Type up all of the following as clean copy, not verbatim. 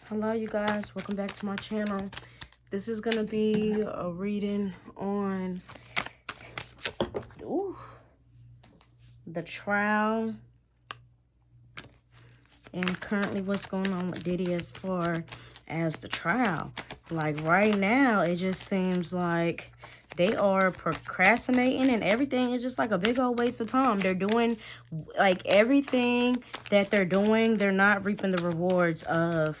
Hello you guys, welcome back to my channel. This is gonna be a reading on the trial and currently what's going on with Diddy as far as the trial. Like right now, it just seems like they are procrastinating and everything is just like a big old waste of time. They're doing like everything that they're doing, they're not reaping the rewards of.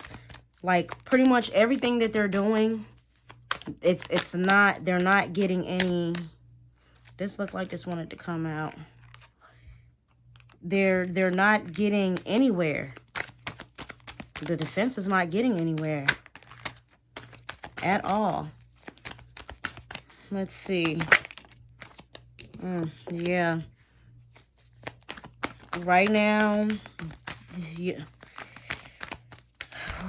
Like pretty much everything that they're doing, it's not, they're not getting any. This looked like this wanted to come out. They're not getting anywhere. The defense is not getting anywhere at all. Let's see. Yeah. Right now, yeah.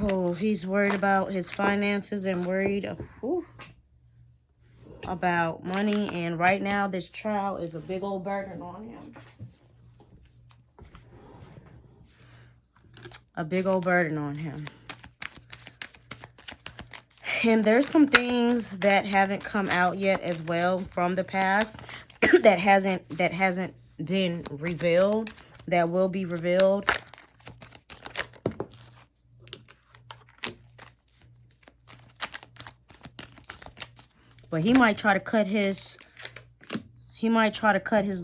Oh, he's worried about his finances and worried about money. And right now, this trial is a big old burden on him. A big old burden on him. And there's some things that haven't come out yet as well from the past that hasn't been revealed, that will be revealed. But he might try to cut his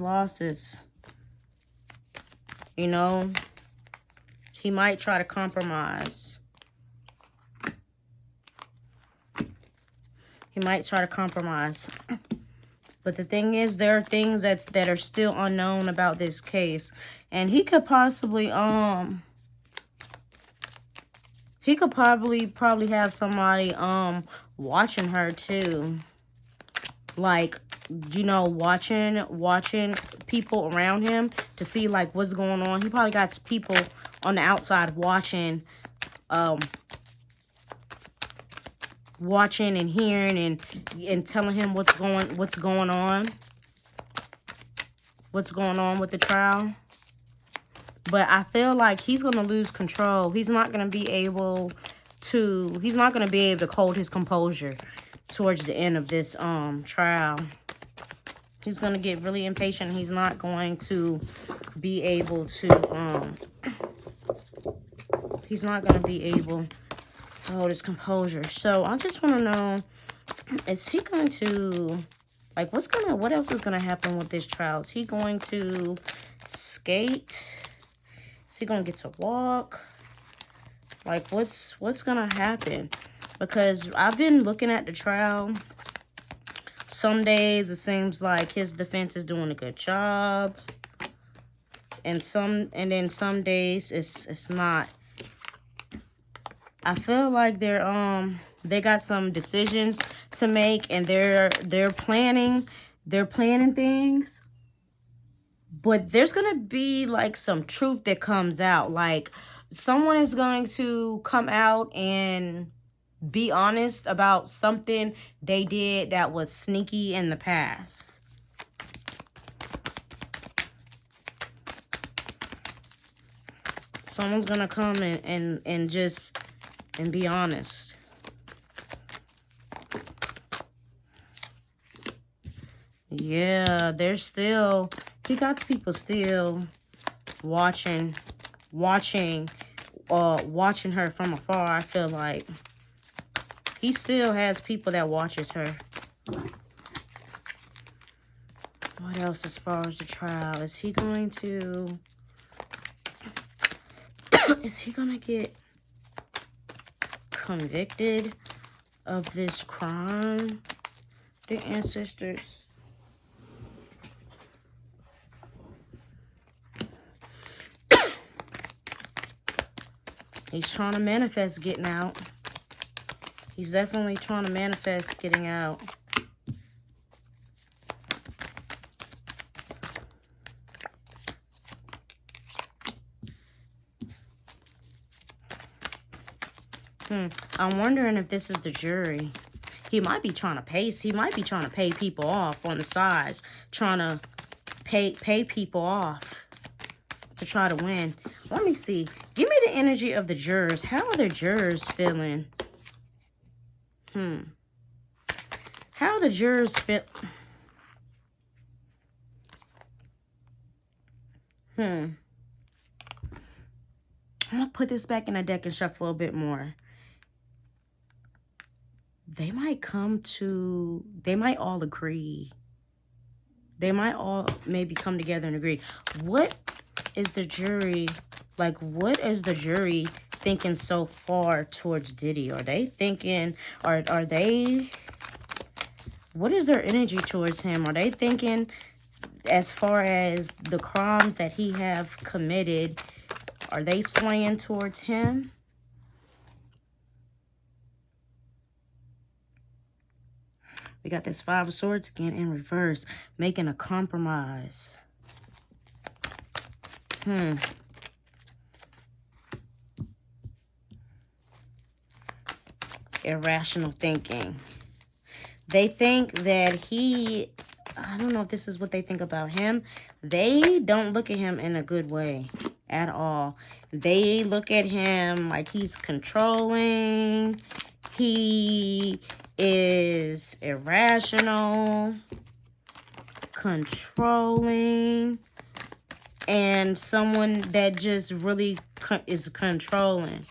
losses. You know, he might try to compromise. He might try to compromise. But the thing is, there are things that are still unknown about this case. And he could possibly probably have somebody watching her too. Like, you know, watching people around him to see like what's going on. He probably got people on the outside watching and hearing and telling him what's going on with the trial. But I feel like he's going to lose control. He's not going to be able to hold his composure towards the end of this trial. He's going to get really impatient. He's not going to be able to hold his composure. So I just want to know, is he going to, like, what else is going to happen with this trial? Is he going to skate? Is he going to get to walk? Like, what's going to happen? Because I've been looking at the trial. Some days it seems like his defense is doing a good job. And then some days it's not. I feel like they got some decisions to make and they're planning things. But there's going to be like some truth that comes out. Like someone is going to come out and be honest about something they did that was sneaky in the past. Someone's gonna come and be honest. Yeah, he got people still watching her from afar. I feel like he still has people that watches her. What else as far as the trial? Is he going to get convicted of this crime? The ancestors. He's trying to manifest getting out. He's definitely trying to manifest getting out. I'm wondering if this is the jury. He might be trying to pay people off on the sides, trying to pay people off to try to win. Let me see. Give me the energy of the jurors. How are the jurors feeling? How are the jurors feel? I'm going to put this back in the deck and shuffle a bit more. They might all agree. They might all maybe come together and agree. What is the jury, like, what is the jury thinking so far towards Diddy? Are they thinking, are they, what is their energy towards him? Are they thinking as far as the crimes that he have committed, are they swaying towards him? We got this Five of Swords again in reverse, making a compromise. Irrational thinking. They think that I don't know if this is what they think about him. They don't look at him in a good way at all. They look at him like he's controlling. He is irrational, controlling, and someone that just really is controlling.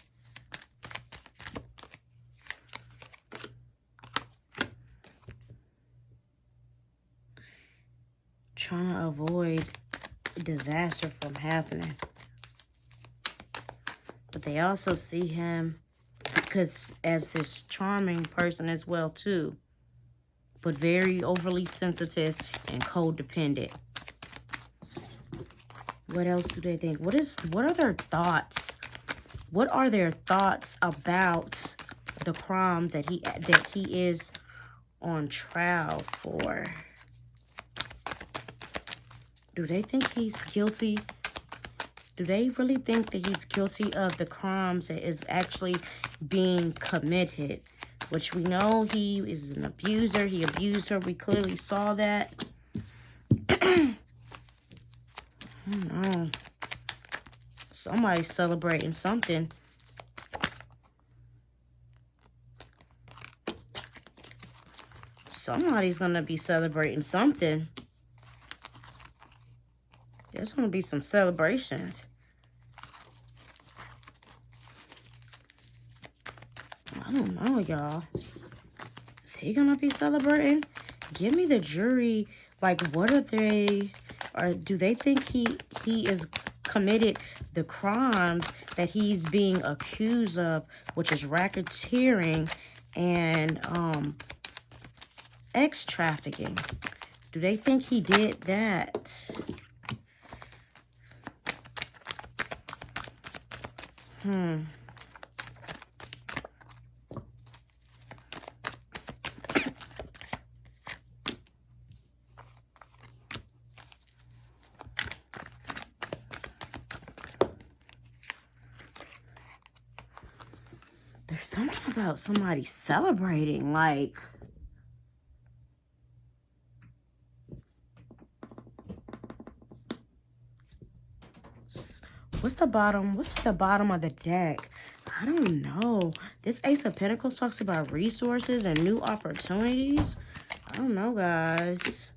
Trying to avoid disaster from happening. But they also see him as this charming person as well too, but very overly sensitive and codependent. What else do they think? What are their thoughts? What are their thoughts about the crimes that he is on trial for? Do they think he's guilty? Do they really think that he's guilty of the crimes that is actually being committed? Which we know he is an abuser. He abused her. We clearly saw that. I don't know. Somebody's celebrating something. Somebody's going to be celebrating something. There's going to be some celebrations. I don't know, y'all. Is he going to be celebrating? Give me the jury. Like, what are they... Or do they think he is committed the crimes that he's being accused of, which is racketeering and sex trafficking? Do they think he did that? There's something about somebody celebrating, like... What's the bottom? What's at the bottom of the deck? I don't know. This Ace of Pentacles talks about resources and new opportunities. I don't know, guys.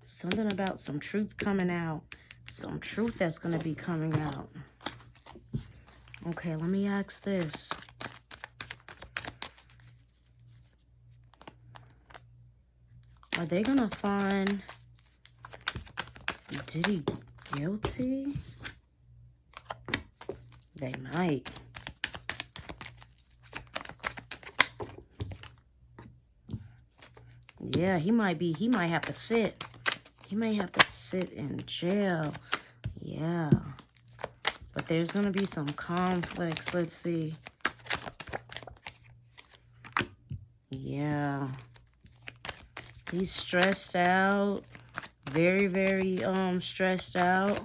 Something about some truth coming out. Some truth that's going to be coming out. Okay, let me ask this. Are they going to find Diddy guilty? They might. Yeah, he might have to sit. He may have to sit in jail. Yeah. But there's going to be some conflicts. Let's see. Yeah. He's stressed out. Very, very stressed out.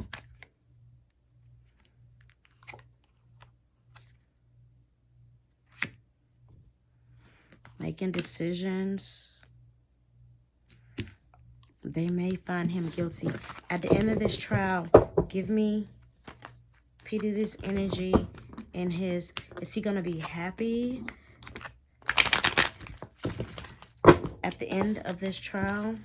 making decisions. They may find him guilty. At the end of this trial, give me Peter's energy and his... Is he going to be happy at the end of this trial?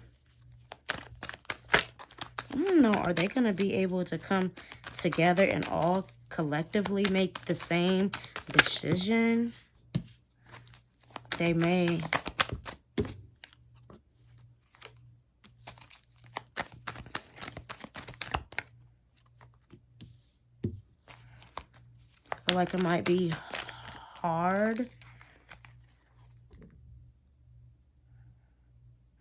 I don't know. Are they going to be able to come together and all collectively make the same decision? They may. I feel like it might be hard.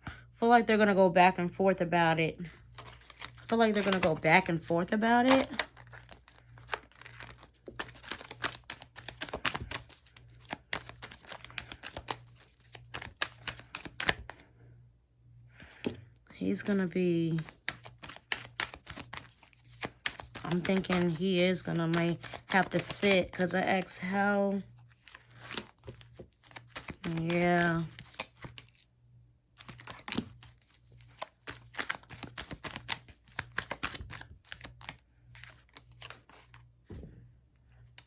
I feel like they're going to go back and forth about it. I feel like they're going to go back and forth about it. He's going to be... I'm thinking he is going to may have to sit because I asked how... Yeah.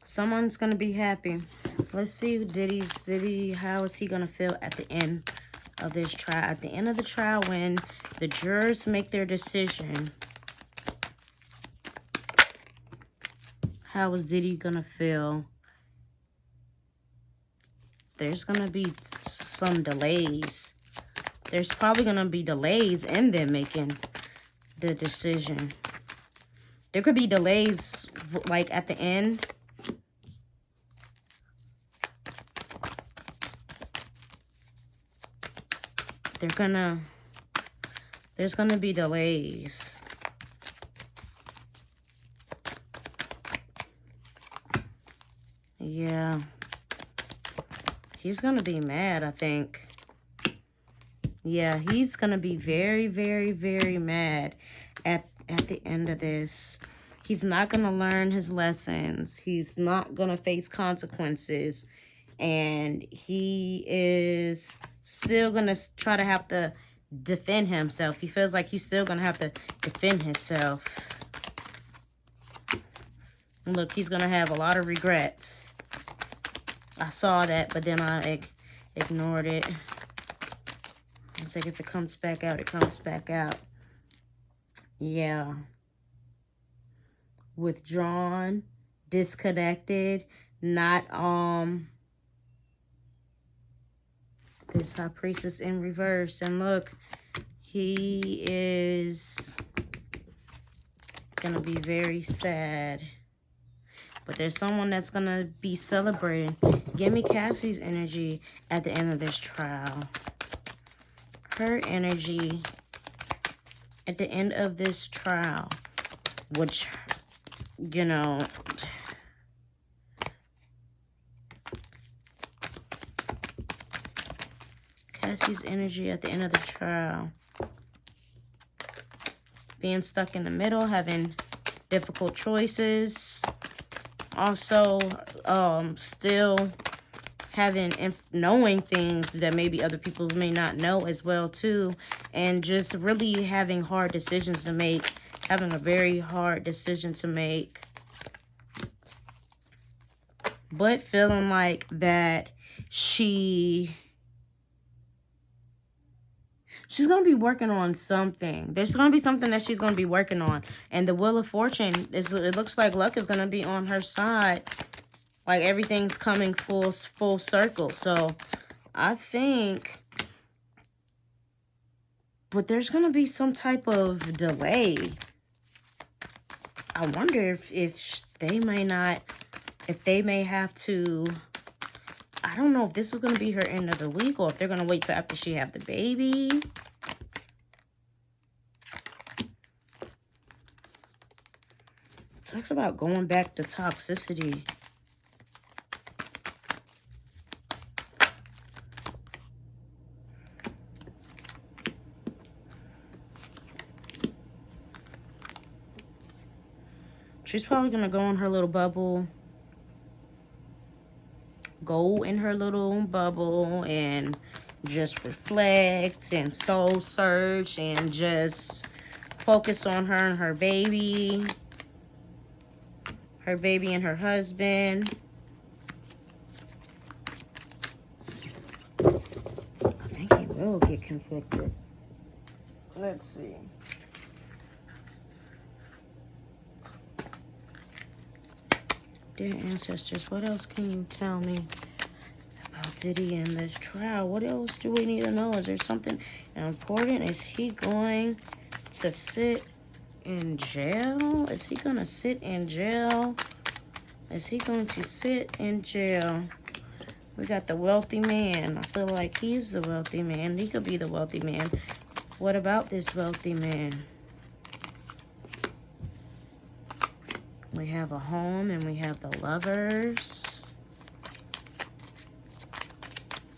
Someone's going to be happy. Let's see Diddy, how is he going to feel at the end of this trial? At the end of the trial, when the jurors make their decision, how is Diddy going to feel? There's going to be some delays. There's probably going to be delays in them making the decision. There could be delays, like, at the end. There's gonna be delays. Yeah. He's gonna be mad, I think. Yeah, he's gonna be very, very, very mad at the end of this. He's not gonna learn his lessons. He's not gonna face consequences. And he is still gonna try to have to defend himself. He feels like he's still gonna have to defend himself. Look, he's gonna have a lot of regrets. I saw that, but then I ignored it. It's like if it comes back out, it comes back out. Yeah. Withdrawn, disconnected, not this High Priestess in reverse. And look, he is gonna be very sad. But there's someone that's gonna be celebrating. Give me Cassie's energy at the end of this trial. Her energy at the end of this trial, which, you know, Cassie's energy at the end of the trial. Being stuck in the middle, having difficult choices. Also, still knowing things that maybe other people may not know as well too. And just really having hard decisions to make. Having a very hard decision to make. But feeling like that she's going to be working on something. There's going to be something that she's going to be working on. And the Wheel of Fortune, it looks like luck is going to be on her side. Like everything's coming full circle. So I think... But there's going to be some type of delay. I wonder if they may not... If they may have to... I don't know if this is going to be her end of the week or if they're going to wait till after she have the baby. Talks about going back to toxicity. She's probably going to go in her little bubble. Go in her little bubble and just reflect and soul search and just focus on her and her baby. Her baby and her husband. I think he will get convicted. Let's see. Dear ancestors, what else can you tell me about Diddy and this trial? What else do we need to know? Is there something important? Is he going to sit in jail? Is he going to sit in jail? Is he going to sit in jail? We got the wealthy man. I feel like he's the wealthy man. He could be the wealthy man. What about this wealthy man? We have a home and we have the lovers.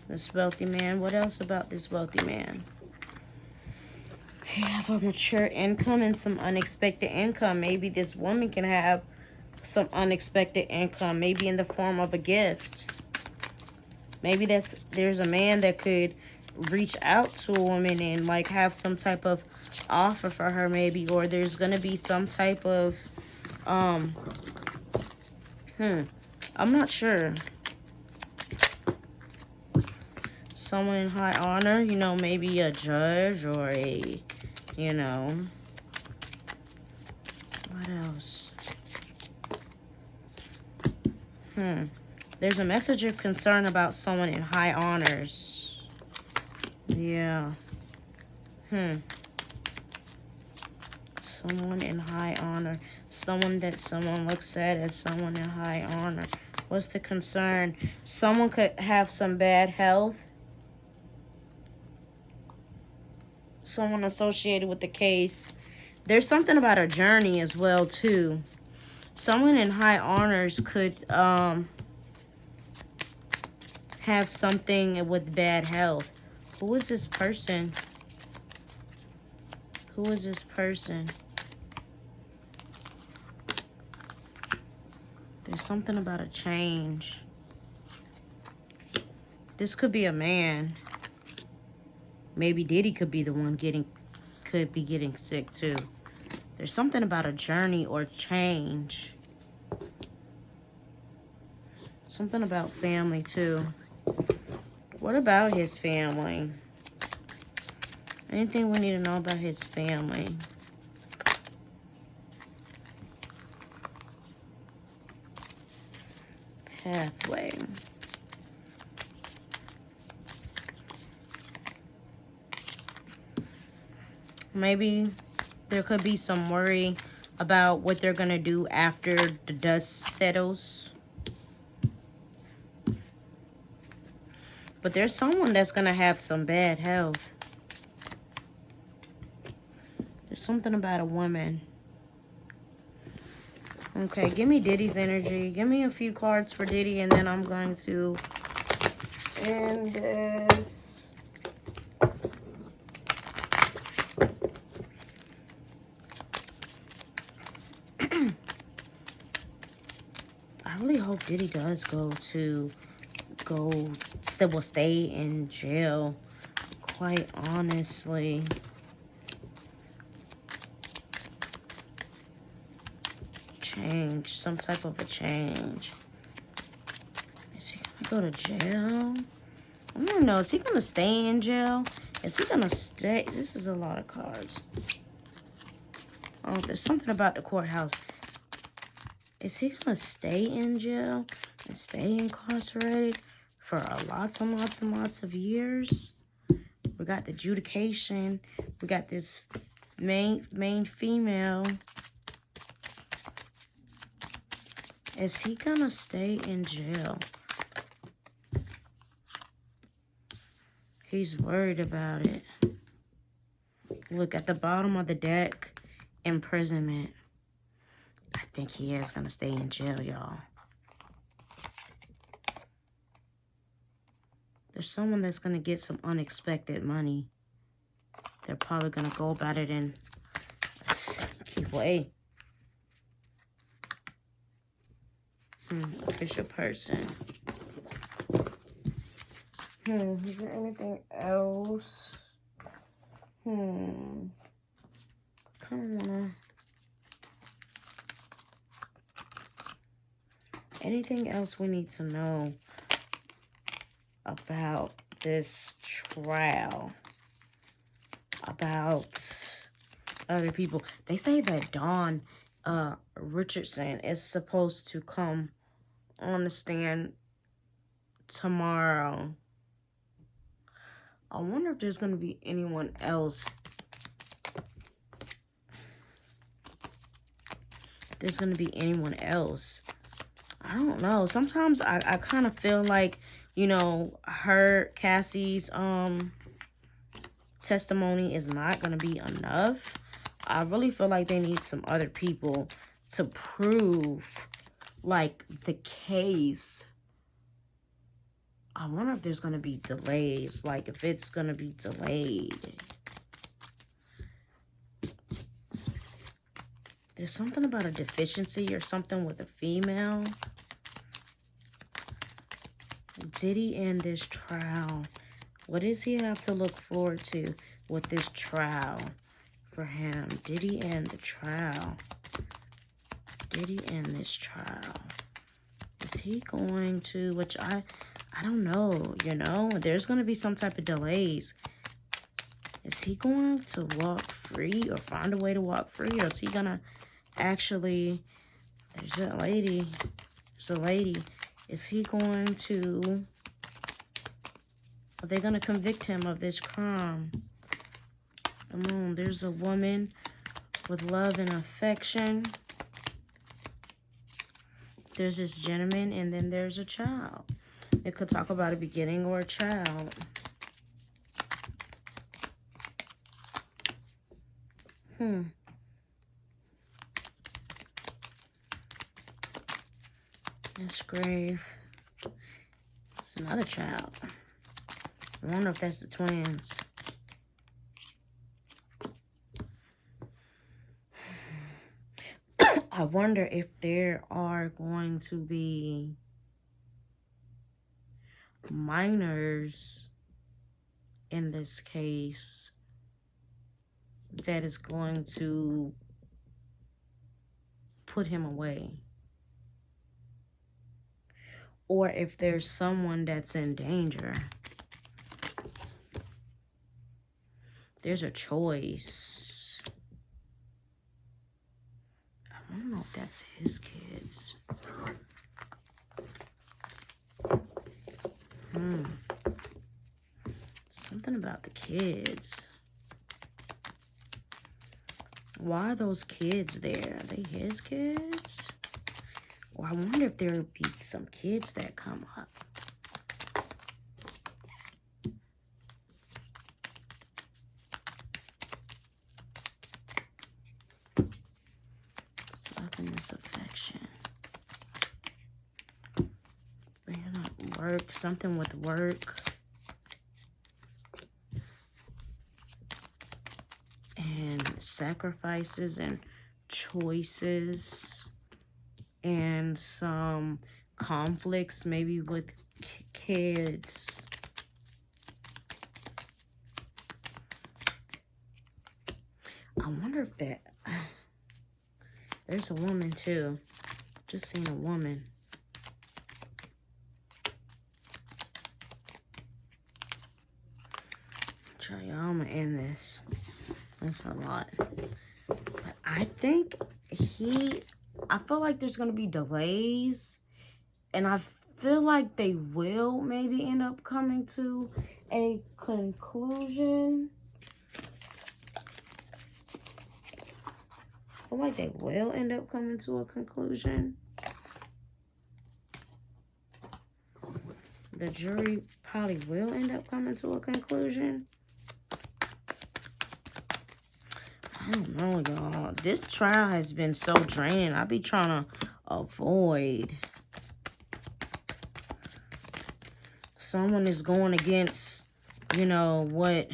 This wealthy man. What else about this wealthy man? We have a mature income and some unexpected income. Maybe this woman can have some unexpected income. Maybe in the form of a gift. Maybe there's a man that could reach out to a woman and like have some type of offer for her maybe. Or there's going to be some type of I'm not sure. Someone in high honor, you know, maybe a judge or a, you know. What else? There's a message of concern about someone in high honors. Yeah. Someone in high honor. Someone that someone looks at as someone in high honor. What's the concern? Someone could have some bad health. Someone associated with the case. There's something about a journey as well, too. Someone in high honors could have something with bad health. Who is this person? Who is this person? There's something about a change. This could be a man. Maybe Diddy could be the one could be getting sick too. There's something about a journey or change. Something about family too. What about his family? Anything we need to know about his family? Pathway. Maybe there could be some worry about what they're going to do after the dust settles. But there's someone that's going to have some bad health. There's something about a woman. Okay, give me Diddy's energy. Give me a few cards for Diddy, and then I'm going to end this. I really hope Diddy does stay in jail, quite honestly. Change, some type of a change. Is he gonna go to jail? I don't know. Is he gonna stay in jail? Is he gonna stay? This is a lot of cards. Oh, there's something about the courthouse. Is he gonna stay in jail and stay incarcerated for lots and lots and lots of years? We got the adjudication. We got this main female. Is he gonna stay in jail? He's worried about it. Look at the bottom of the deck. Imprisonment. I think he is gonna stay in jail, y'all. There's someone that's gonna get some unexpected money. They're probably gonna go about it in a sneaky way. Official person. Is there anything else? Kind of wanna... Anything else we need to know about this trial? About other people? They say that Dawn Richardson is supposed to come on the stand tomorrow. I wonder if there's going to be anyone else. There's going to be anyone else. I don't know. Sometimes I kind of feel like, you know, Cassie's testimony is not going to be enough. I really feel like they need some other people to prove, like, the case. I wonder if there's going to be delays, like, if it's going to be delayed. There's something about a deficiency or something with a female. Diddy and this trial. What does he have to look forward to with this trial for him? Diddy and the trial. Diddy and this trial. Is he going to, which I don't know, you know, there's going to be some type of delays. Is he going to walk free or find a way to walk free? Or is he going to actually, there's a lady. Is he going to, are they going to convict him of this crime? Come on, there's a woman with love and affection. There's this gentleman, and then there's a child. It could talk about a beginning or a child. This grave. It's another child. I wonder if that's the twins. I wonder if there are going to be minors in this case that is going to put him away. Or if there's someone that's in danger. There's a choice. I don't know if that's his kids. Something about the kids. Why are those kids there? Are they his kids? Or I wonder if there'll be some kids that come up. Love and this affection. Bringing up work. Something with work. And sacrifices and choices. And some conflicts maybe with kids. I wonder if that... There's a woman too. Just seen a woman. Y'all, I'm gonna end this. That's a lot. But I think I feel like there's going to be delays. And I feel like they will maybe end up coming to a conclusion. I feel like they will end up coming to a conclusion. The jury probably will end up coming to a conclusion. I don't know, y'all. This trial has been so draining. I be trying to avoid. Someone is going against, you know, what...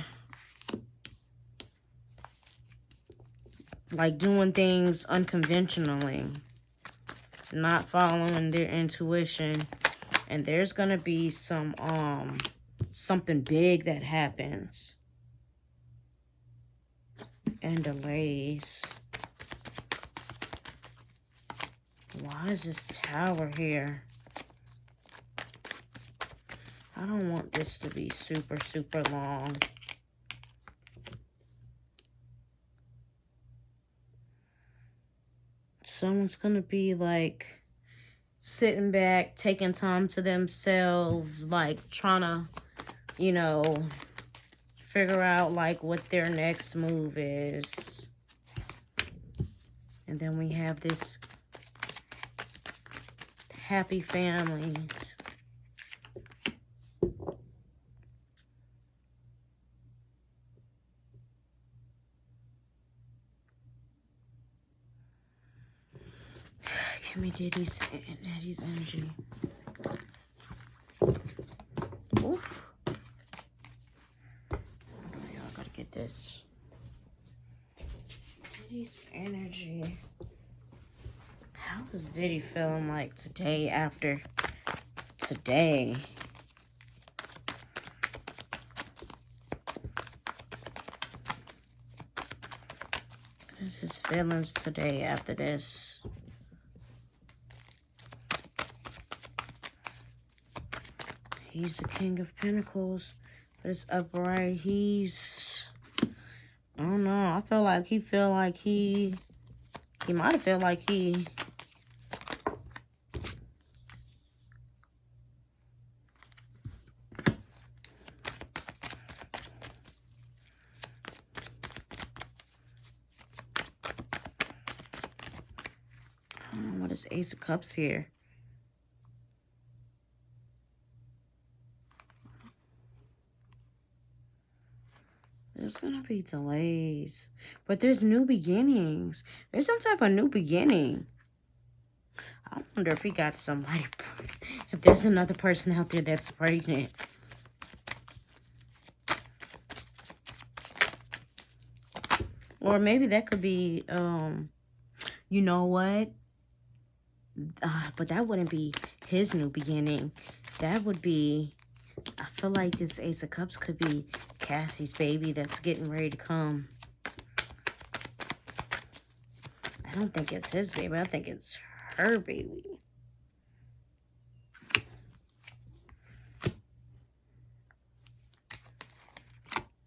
Like doing things unconventionally. Not following their intuition. And there's going to be some something big that happens. And delays. Why is this tower here? I don't want this to be super, super long. Someone's going to be like sitting back, taking time to themselves, like trying to, you know, figure out like what their next move is. And then we have this happy families. Give me Diddy's energy. Oof. Y'all gotta get this. Diddy's energy. How is Diddy feeling like today after today? What is his feelings today after this? He's the King of Pentacles, but it's upright. He's, I don't know. I feel like he might have felt like he. I don't know what is Ace of Cups here. There's gonna be delays, but there's new beginnings. There's some type of new beginning. I wonder if he got somebody, if there's another person out there that's pregnant. Or maybe that could be, you know what? But that wouldn't be his new beginning. That would be, I feel like this Ace of Cups could be Cassie's baby that's getting ready to come. I don't think it's his baby. I think it's her baby.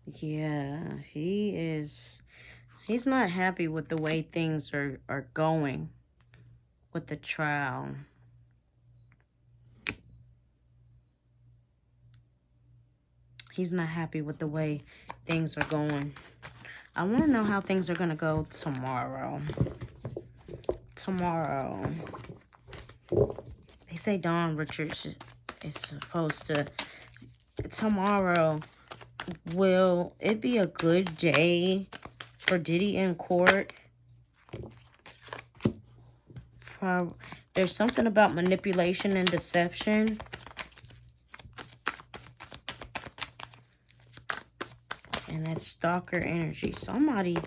Yeah, he's not happy with the way things are going with the trial. He's not happy with the way things are going. I want to know how things are going to go tomorrow. Tomorrow. They say Dawn Richards is supposed to... Tomorrow, will it be a good day for Diddy in court? There's something about manipulation and deception. And that stalker energy. Somebody,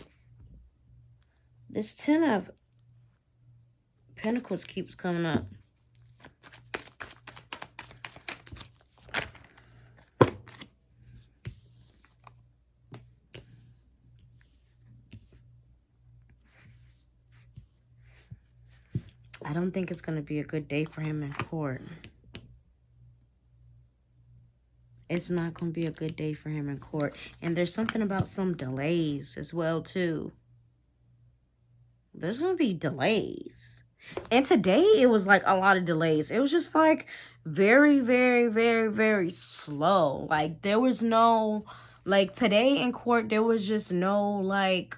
this 10 of Pentacles keeps coming up. I don't think it's going to be a good day for him in court. It's not going to be a good day for him in court. And there's something about some delays as well, too. There's going to be delays. And today, it was like a lot of delays. It was just like very, very, very, very slow. Like, there was no, like, today in court, there was just no, like,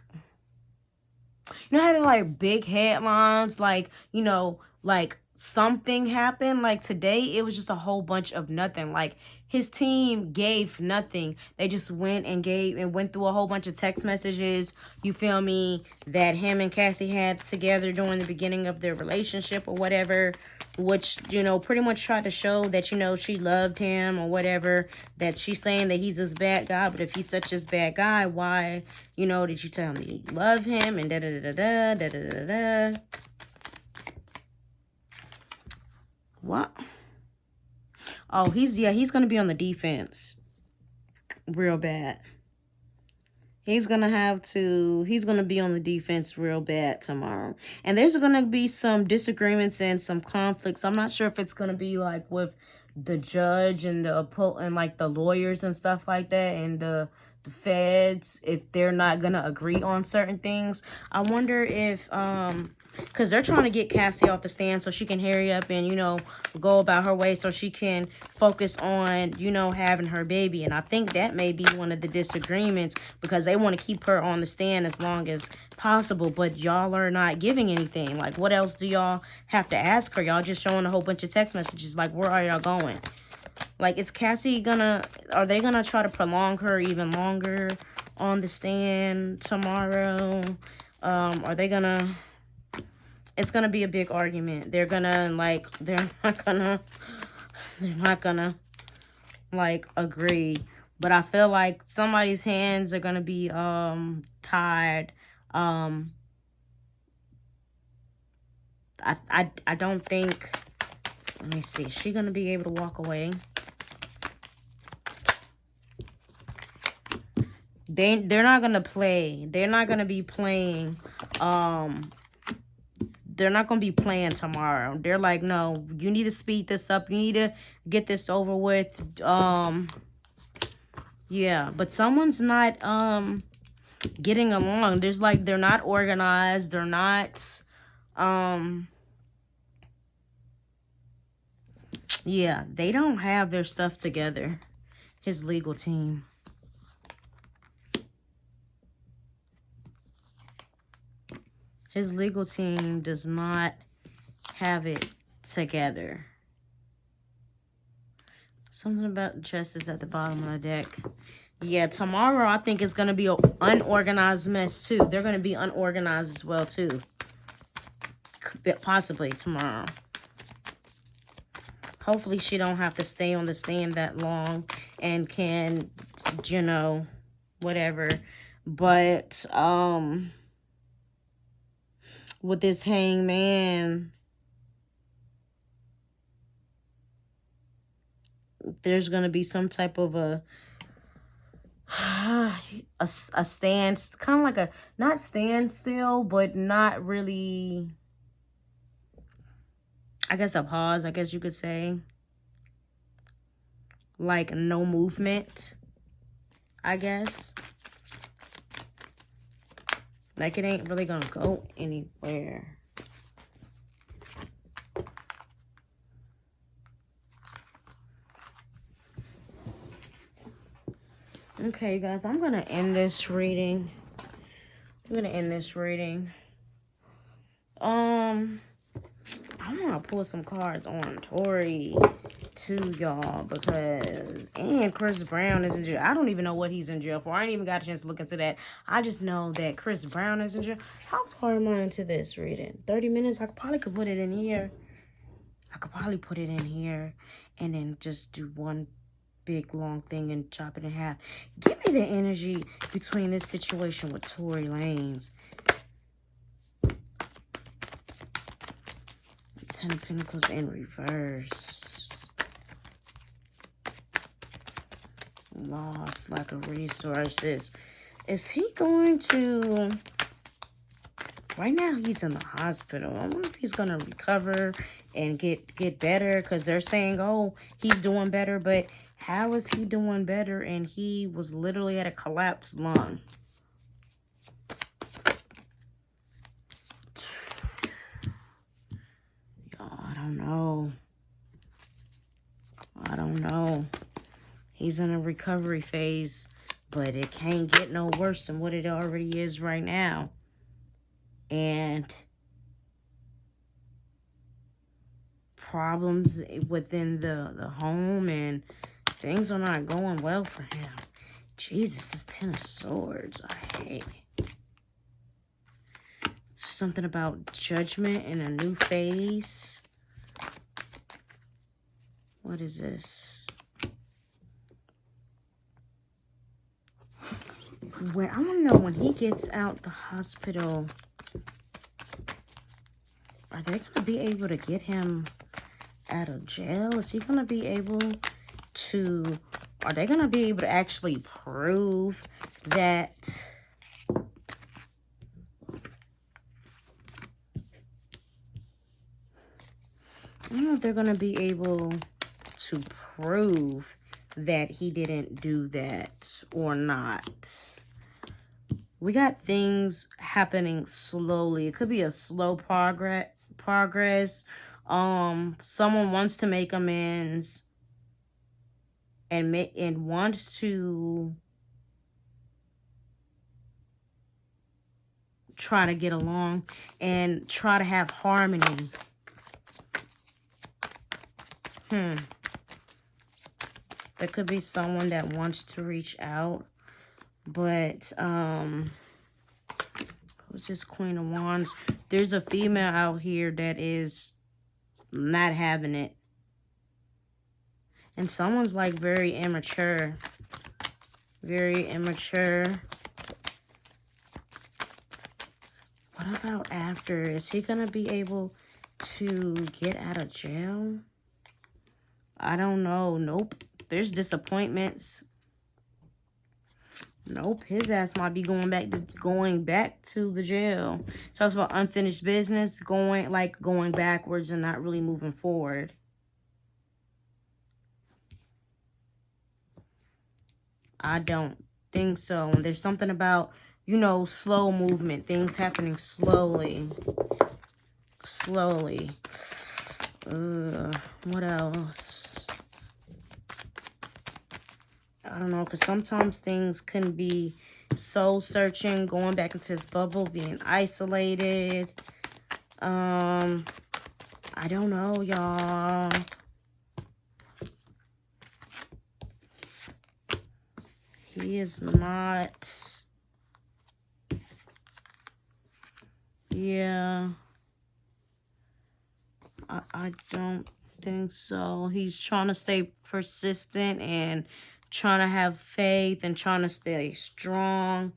you know how they're like big headlines, like, you know, like something happened. Like today, it was just a whole bunch of nothing. Like his team gave nothing. They just went and went through a whole bunch of text messages, you feel me, that him and Cassie had together during the beginning of their relationship or whatever, which, you know, pretty much tried to show that, you know, she loved him or whatever, that she's saying that he's this bad guy, but if he's such a bad guy, why, you know, did you tell me you love him and da-da-da-da-da, da-da-da-da-da. What? Oh, he's going to be on the defense. real bad. He's going to be on the defense real bad tomorrow. And there's going to be some disagreements and some conflicts. I'm not sure if it's going to be like with the judge and like the lawyers and stuff like that, and the feds, if they're not going to agree on certain things. I wonder if, because they're trying to get Cassie off the stand so she can hurry up and, go about her way so she can focus on, having her baby. And I think that may be one of the disagreements, because they want to keep her on the stand as long as possible. But y'all are not giving anything. Like, what else do y'all have to ask her? Y'all just showing a whole bunch of text messages. Like, where are y'all going? Like, is Cassie are they gonna try to prolong her even longer on the stand tomorrow? It's gonna be a big argument. They're not gonna like agree. But I feel like somebody's hands are gonna be tied. I don't think, let me see, is she gonna be able to walk away? They're not gonna play. They're not gonna be playing. They're not gonna be playing tomorrow. They're like, no, you need to speed this up. You need to get this over with. Yeah, but someone's not getting along. They're not organized. They're not yeah, they don't have their stuff together. His legal team. His legal team does not have it together. Something about justice at the bottom of the deck. Yeah, tomorrow I think it's going to be an unorganized mess too. They're going to be unorganized as well too. Possibly tomorrow. Hopefully she don't have to stay on the stand that long and can, whatever. But, with this hangman, there's going to be some type of a stand, kind of like a, not standstill, but not really, I guess a pause, I guess you could say. Like no movement, I guess. Like, it ain't really gonna go anywhere. Okay, guys, I'm gonna end this reading. I want to pull some cards on Tory too, y'all, because, and Chris Brown is in jail. I don't even know what he's in jail for. I ain't even got a chance to look into that. I just know that Chris Brown is in jail. How far am I into this reading? 30 minutes? I could put it in here. And then just do one big long thing and chop it in half. Give me the energy between this situation with Tory Lanez. Ten of Pentacles in reverse. Lost lack of resources. Is he going to... Right now he's in the hospital. I wonder if he's going to recover and get better. Because they're saying, oh, he's doing better. But how is he doing better? And he was literally at a collapsed lung. I don't know. He's in a recovery phase, but it can't get no worse than what it already is right now. And problems within the home, and things are not going well for him. Jesus, this Ten of Swords. I hate it. It's something about judgment in a new phase. What is this? I want to know, when he gets out the hospital, are they going to be able to get him out of jail? Is he going to be able to Are they going to be able to actually prove that? I don't know if they're going to be able to prove that he didn't do that or not. We got things happening slowly. It could be a slow progress. Someone wants to make amends and wants to try to get along and try to have harmony. There could be someone that wants to reach out, but who's this Queen of Wands? There's a female out here that is not having it. And someone's like very immature. Very immature. What about after? Is he going to be able to get out of jail? I don't know. Nope. There's disappointments. Nope. His ass might be going back to the jail. Talks about unfinished business, going backwards and not really moving forward. I don't think so. And there's something about, you know, slow movement. Things happening slowly. Slowly. What else? I don't know, because sometimes things can be soul searching, going back into his bubble, being isolated. I don't know, y'all. He is not. Yeah. I don't think so. He's trying to stay persistent and trying to have faith and trying to stay strong.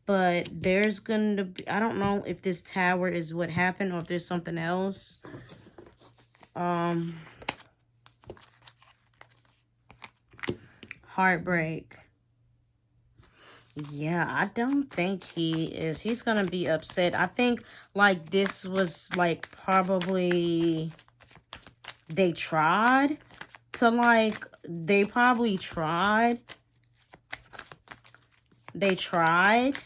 But there's going to be, I don't know if this tower is what happened or if there's something else. Heartbreak. Yeah, I don't think he is. He's going to be upset. I think, like, this was, like, probably they tried to, like, they probably tried. They tried.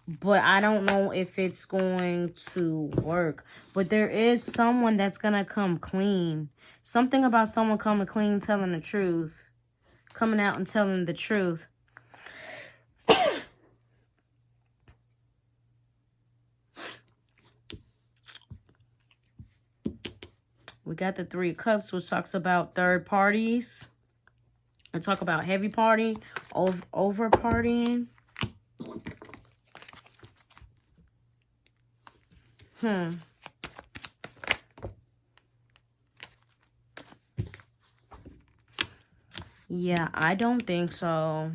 But I don't know if it's going to work. But there is someone that's going to come clean. Something about someone coming clean, telling the truth. Coming out and telling the truth. We got the Three of Cups, which talks about third parties. And talk about heavy partying, over partying. Yeah, I don't think so.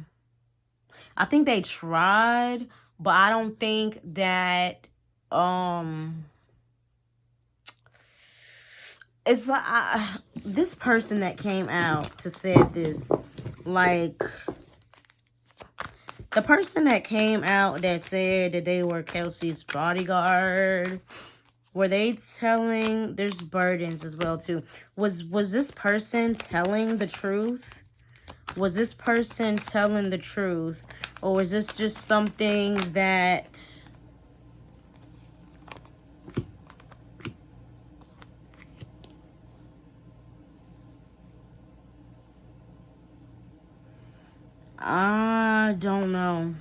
I think they tried, but I don't think that, it's like, this person that came out to say this, like, the person that came out that said that they were Kelsey's bodyguard, were they telling, there's burdens as well too. Was this person telling the truth? Was this person telling the truth? Or was this just something that... I don't know.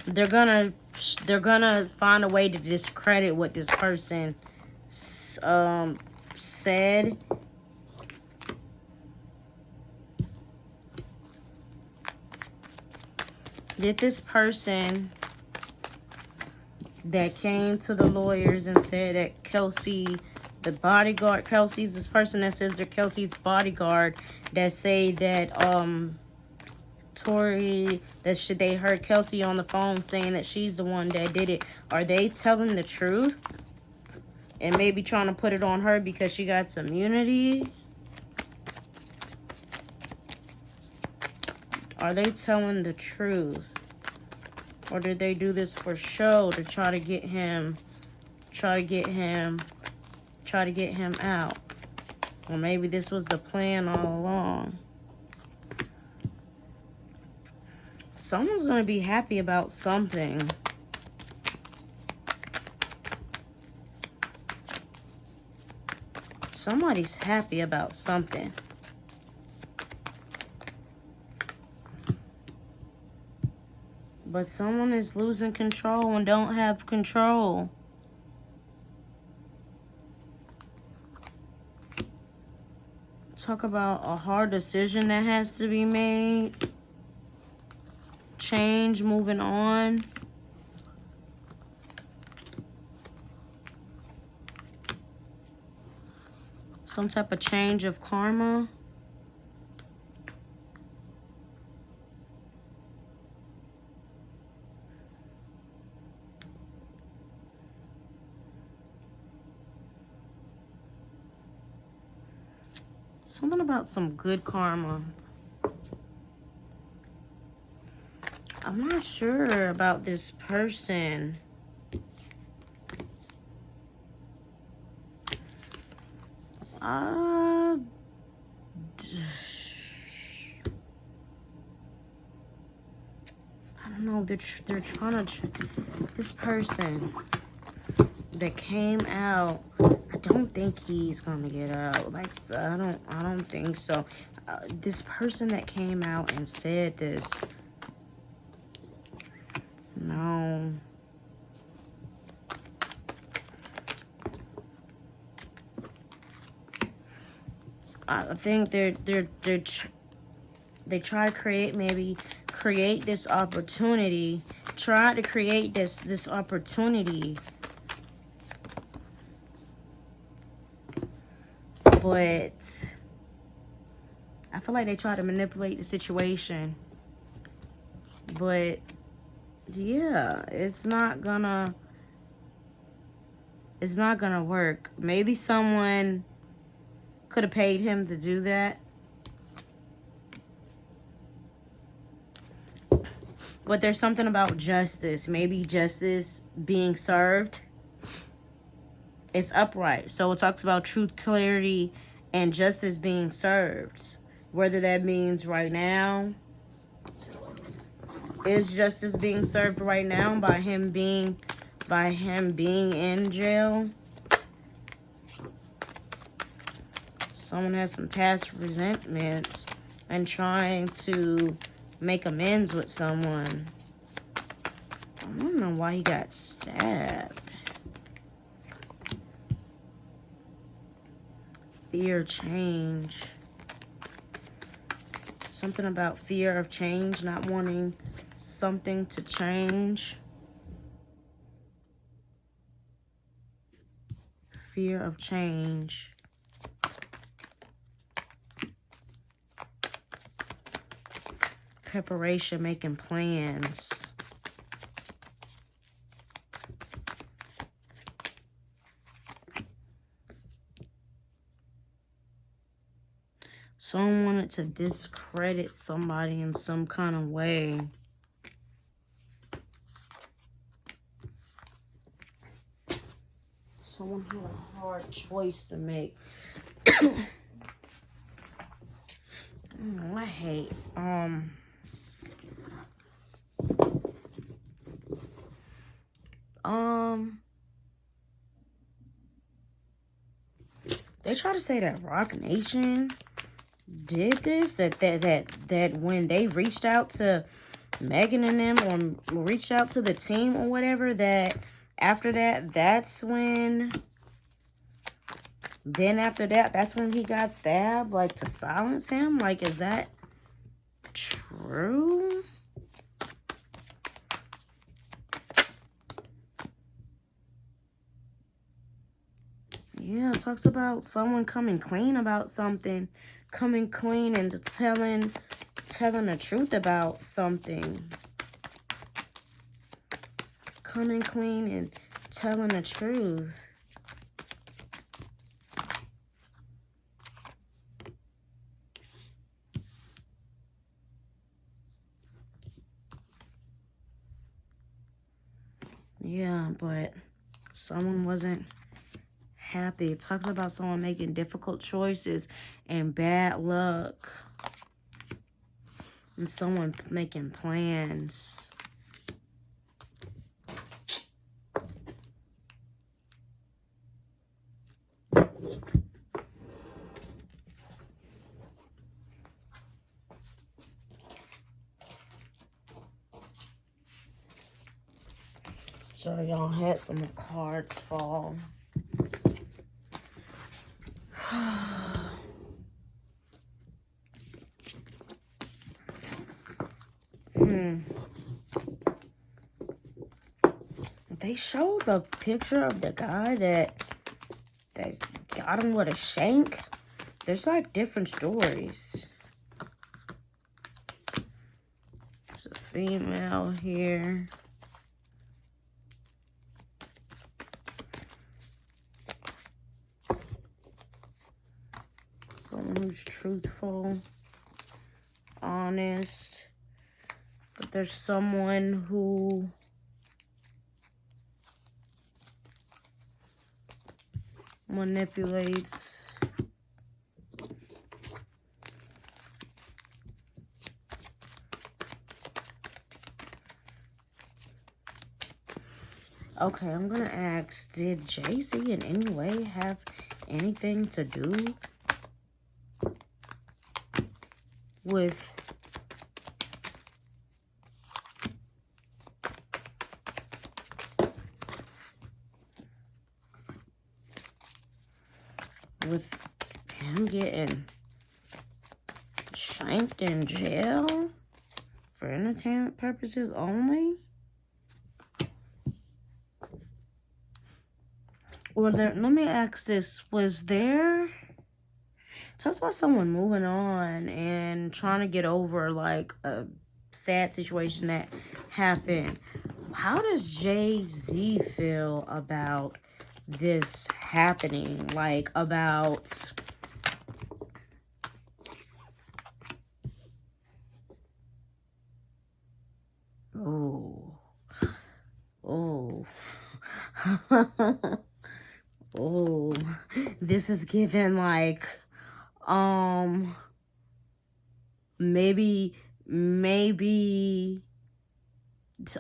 They're gonna find a way to discredit what this person said. Did this person that came to the lawyers and said that Kelsey, the bodyguard, Kelsey's this person that says they're Kelsey's bodyguard, that say that Tory, that they heard Kelsey on the phone saying that she's the one that did it. Are they telling the truth? and maybe trying to put it on her because she got some immunity. Are they telling the truth? Or did they do this for show to try to get him out? Or maybe this was the plan all along. Someone's going to be happy about something. Somebody's happy about something. But someone is losing control and don't have control. Talk about a hard decision that has to be made. Change, moving on. Some type of change of karma. Something about some good karma. I'm not sure about this person. I don't know. They're trying to. This person that came out, I don't think he's gonna get out. Like, I don't think so. This person that came out and said this. No. I think they try to create this opportunity. Try to create this opportunity. But I feel like they try to manipulate the situation. But yeah, it's not gonna work. Maybe someone could have paid him to do that. But there's something about justice. Maybe justice being served. It's upright. So it talks about truth, clarity, and justice being served. Whether that means right now. Is justice being served right now by him being in jail? Someone has some past resentments and trying to make amends with someone. I don't know why he got stabbed. Fear, change. Something about fear of change, not wanting something to change. Fear of change. Preparation, making plans. Someone wanted to discredit somebody in some kind of way. Someone had a hard choice to make. I hate, they try to say that Rock Nation did this, that when they reached out to Megan and them, or reached out to the team or whatever, that after that, that's when he got stabbed, like, to silence him. Like, is that true? Yeah, it talks about someone coming clean about something. Coming clean and telling the truth about something. Coming clean and telling the truth. Yeah, but someone wasn't happy. It talks about someone making difficult choices and bad luck. And someone making plans. So y'all had some cards fall. They showed the picture of the guy that got him with a shank. There's like different stories. There's a female here. Someone who's truthful, honest. But there's someone who manipulates. Okay, I'm gonna ask, did Jay-Z in any way have anything to do with him getting shanked in jail for entertainment purposes only? Well, let me ask this. Was there... Talks about someone moving on and trying to get over, like, a sad situation that happened. How does Jay-Z feel about this happening? Like, about... Oh. Oh. Oh. This is given, like... maybe,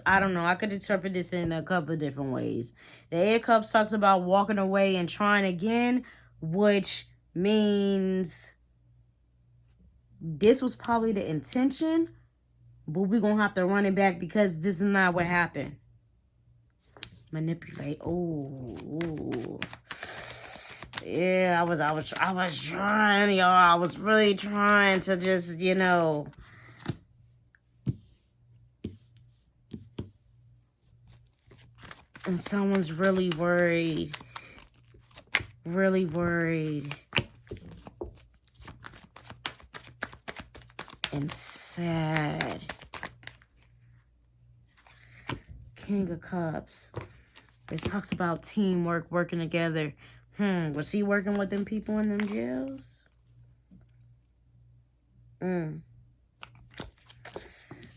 I don't know. I could interpret this in a couple of different ways. The Eight of Cups talks about walking away and trying again, which means this was probably the intention, but we're going to have to run it back because this is not what happened. Manipulate. Oh. Yeah, I was trying, y'all. I was really trying to just, you know. And someone's really worried. Really worried. And sad. King of Cups. This talks about teamwork, working together. Was he working with them people in them jails?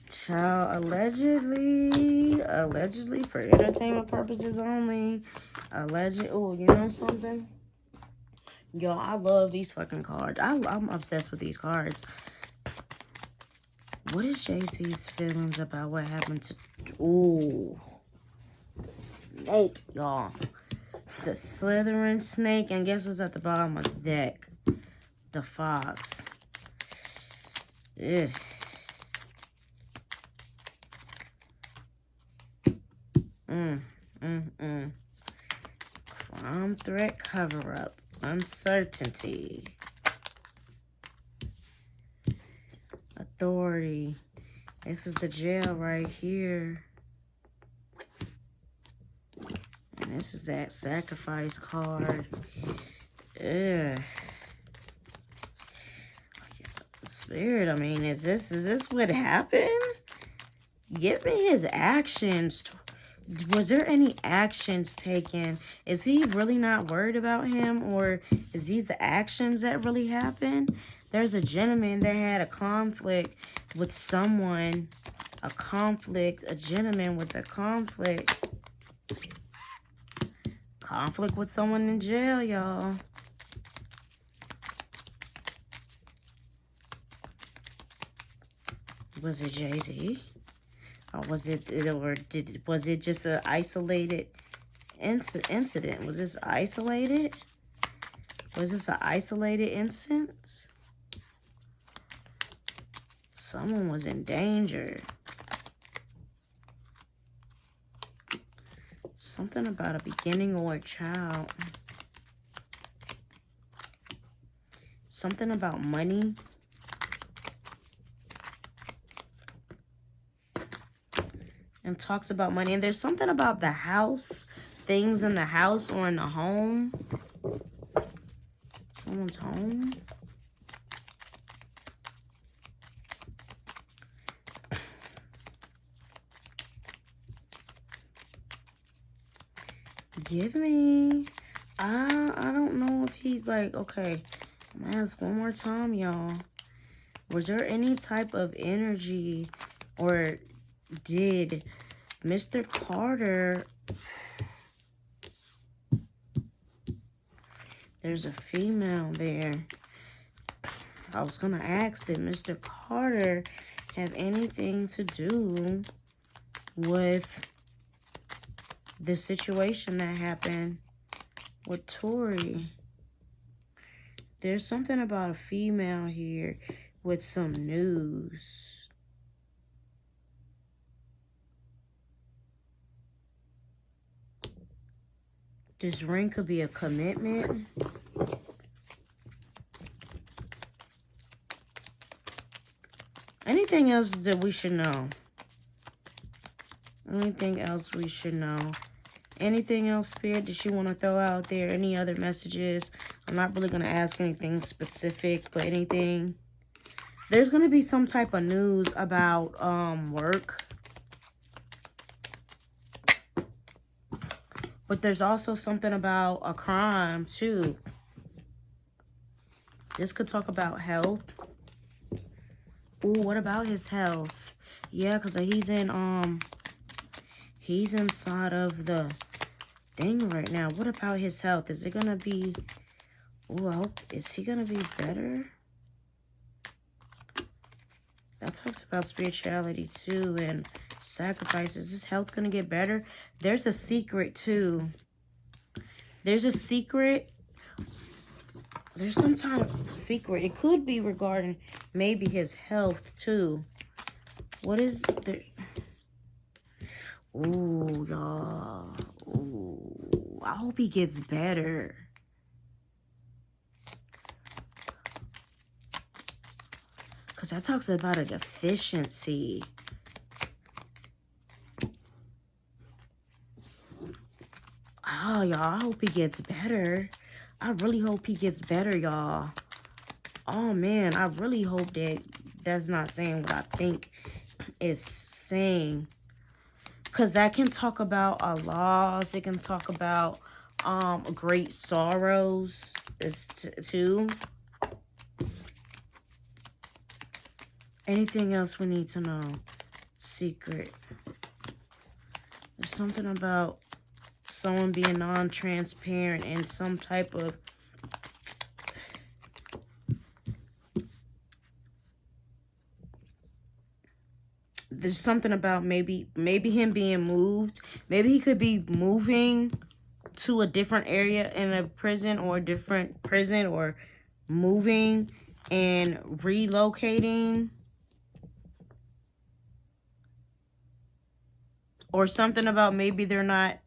Child, allegedly for entertainment purposes only. Oh, you know something? Yo, I love these fucking cards. I'm obsessed with these cards. What is Jay-Z's feelings about what happened to... Ooh. The snake, y'all. The slithering snake. And guess what's at the bottom of the deck? The fox. Ugh. Crime, threat, cover-up. Uncertainty. Authority. This is the jail right here. And this is that sacrifice card. Ugh. Spirit, I mean, is this what happened? Give me his actions. Was there any actions taken? Is he really not worried about him? Or is these the actions that really happened? There's a gentleman that had a conflict with someone. A gentleman with a conflict. Conflict with someone in jail, y'all. Was it Jay-Z? Or was it just an isolated incident? Was this isolated? Was this an isolated instance? Someone was in danger. Something about a beginning or a child. Something about money. And talks about money. And there's something about the house. Things in the house or in the home. Someone's home. Give me. I don't know if he's like, okay. I'm gonna ask one more time, y'all. Was there any type of energy, or did Mr. Carter... There's a female there. I was gonna ask, did Mr. Carter have anything to do with the situation that happened with Tory? There's something about a female here with some news. This ring could be a commitment. Anything else that we should know? Anything else we should know? Anything else, Spirit, that you want to throw out there? Any other messages? I'm not really going to ask anything specific, but anything. There's going to be some type of news about work. But there's also something about a crime, too. This could talk about health. Ooh, what about his health? Yeah, because he's inside of the thing right now. What about his health? Is it going to be... Ooh, is he going to be better? That talks about spirituality, too, and sacrifice. Is his health going to get better? There's a secret, too. There's a secret. There's some kind of secret. It could be regarding maybe his health, too. What is the... Ooh, y'all. Ooh, I hope he gets better. Because that talks about a deficiency. Oh, y'all, I hope he gets better. I really hope he gets better, y'all. Oh, man, I really hope that that's not saying what I think it's saying. Because that can talk about a loss. It can talk about great sorrows too. Anything else we need to know? Secret. There's something about someone being non-transparent and some type of... There's something about maybe him being moved. Maybe he could be moving to a different area in a prison or a different prison, or moving and relocating. Or something about maybe they're not,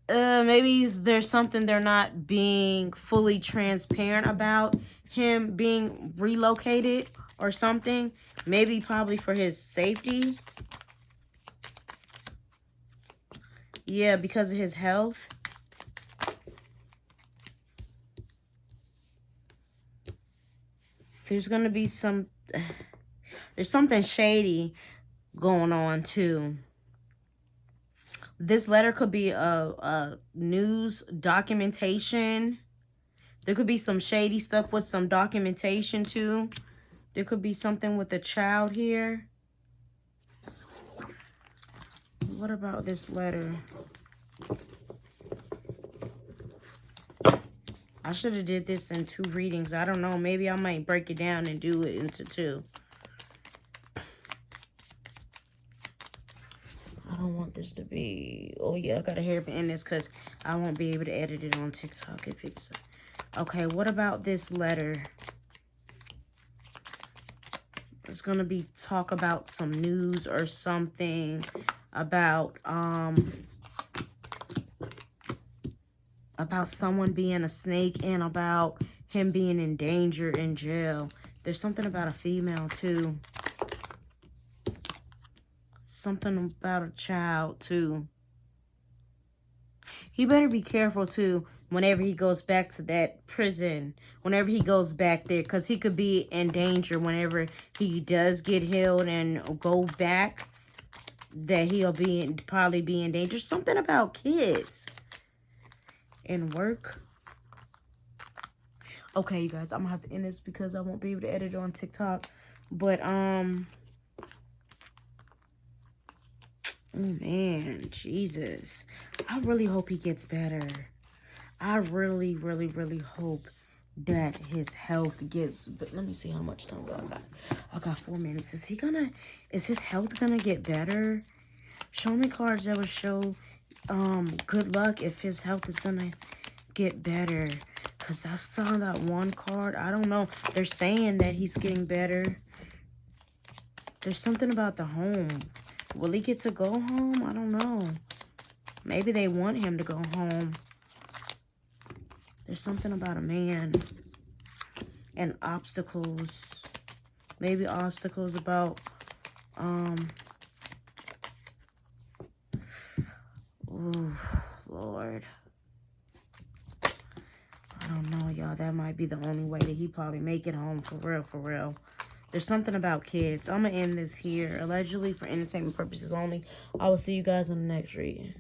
maybe there's something they're not being fully transparent about him being relocated or something. Maybe probably for his safety. Yeah, because of his health. There's going to be some, there's something shady going on too. This letter could be a news documentation. There could be some shady stuff with some documentation too. There could be something with a child here. What about this letter? I should have did this in 2 readings. I don't know. Maybe I might break it down and do it into 2. I don't want this to be... Oh, yeah, I got to hurry up and end this because I won't be able to edit it on TikTok if it's... Okay, what about this letter? It's going to be talk about some news or something about someone being a snake and about him being in danger in jail. There's something about a female, too. Something about a child, too. He better be careful, too, whenever he goes back to that prison. Whenever he goes back there, because he could be in danger whenever he does get healed and go back. That he'll probably be in danger. Something about kids. And work. Okay, you guys, I'm gonna have to end this because I won't be able to edit it on TikTok. But oh man, Jesus, I really hope he gets better. I really, really, really hope that his health gets. But let me see how much time do I got. I got 4 minutes. Is his health gonna get better? Show me cards that would show good luck if his health is gonna get better, because I saw that one card. I don't know. They're saying that he's getting better. There's something about the home. Will he get to go home? I don't know. Maybe they want him to go home. There's something about a man and obstacles. Maybe obstacles about ooh, Lord. I don't know, y'all. That might be the only way that he probably make it home, for real, for real. There's something about kids. I'm going to end this here. Allegedly for entertainment purposes only. I will see you guys in the next reading.